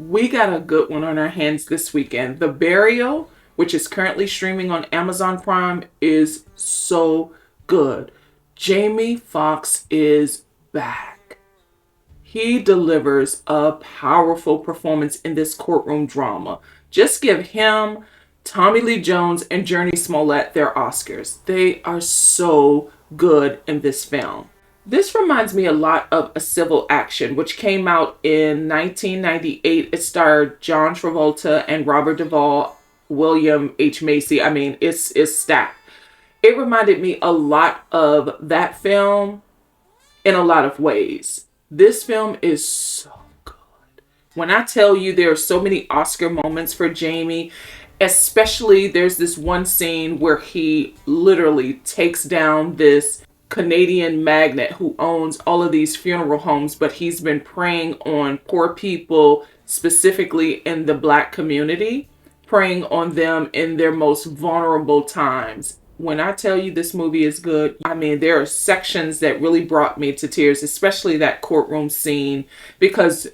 we got a good one on our hands this weekend. The Burial, which is currently streaming on Amazon Prime, is so good. Jamie Foxx is back. He delivers a powerful performance in this courtroom drama. Just give him, Tommy Lee Jones, and Journey Smollett their Oscars. They are so good in this film. This reminds me a lot of A Civil Action, which came out in 1998. It starred John Travolta and Robert Duvall, William H. Macy. I mean, it's stacked. It reminded me a lot of that film in a lot of ways. This film is so good. When I tell you there are so many Oscar moments for Jamie, especially there's this one scene where he literally takes down this Canadian magnate who owns all of these funeral homes, but he's been preying on poor people, specifically in the Black community, preying on them in their most vulnerable times. When I tell you this movie is good, I mean, there are sections that really brought me to tears, especially that courtroom scene, because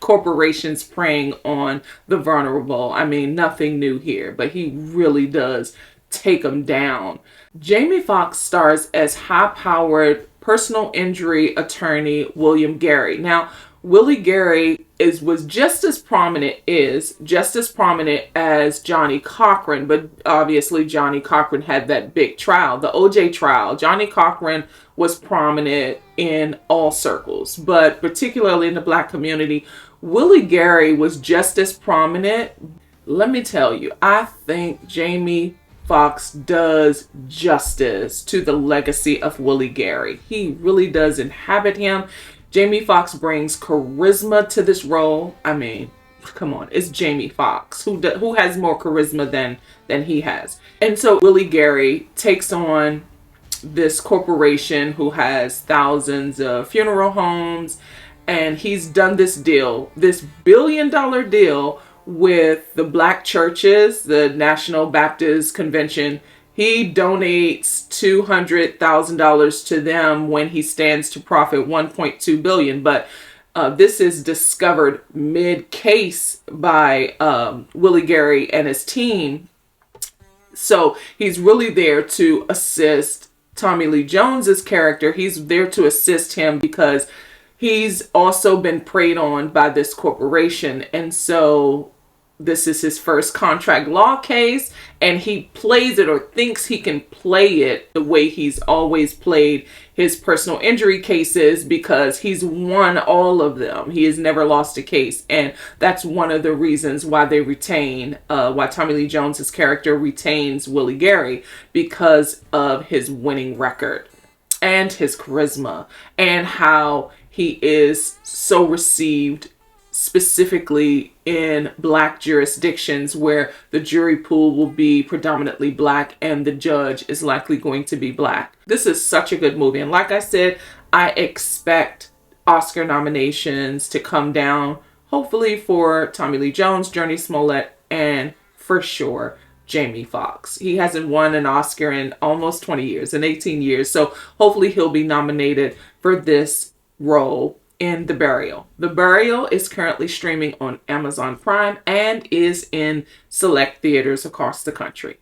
corporations preying on the vulnerable. I mean, nothing new here, but he really does take them down. Jamie Foxx stars as high-powered personal injury attorney William Gary. Now, Willie Gary was just as prominent as Johnny Cochran, but obviously Johnny Cochran had that big trial, the OJ trial. Johnny Cochran was prominent in all circles, but particularly in the Black community, Willie Gary was just as prominent. Let me tell you, I think Jamie Foxx does justice to the legacy of Willie Gary. He really does inhabit him. Jamie Foxx brings charisma to this role. I mean, come on, it's Jamie Foxx. Who has more charisma than he has? And so Willie Gary takes on this corporation who has thousands of funeral homes, and he's done this deal, this billion-dollar deal with the Black churches, the National Baptist Convention. He donates $200,000 to them when he stands to profit $1.2 billion. But this is discovered mid-case by Willie Gary and his team. So he's really there to assist Tommy Lee Jones's character. He's there to assist him because he's also been preyed on by this corporation. And so this is his first contract law case, and he plays it, or thinks he can play it, the way he's always played his personal injury cases, because he's won all of them. He has never lost a case, and that's one of the reasons why they retain, why Tommy Lee Jones's character retains Willie Gary, because of his winning record and his charisma, and how he is so received, specifically in Black jurisdictions where the jury pool will be predominantly Black and the judge is likely going to be Black. This is such a good movie. And like I said, I expect Oscar nominations to come down, hopefully for Tommy Lee Jones, Journey Smollett, and for sure, Jamie Foxx. He hasn't won an Oscar in almost 20 years, in 18 years. So hopefully he'll be nominated for this role in The Burial. The Burial is currently streaming on Amazon Prime and is in select theaters across the country.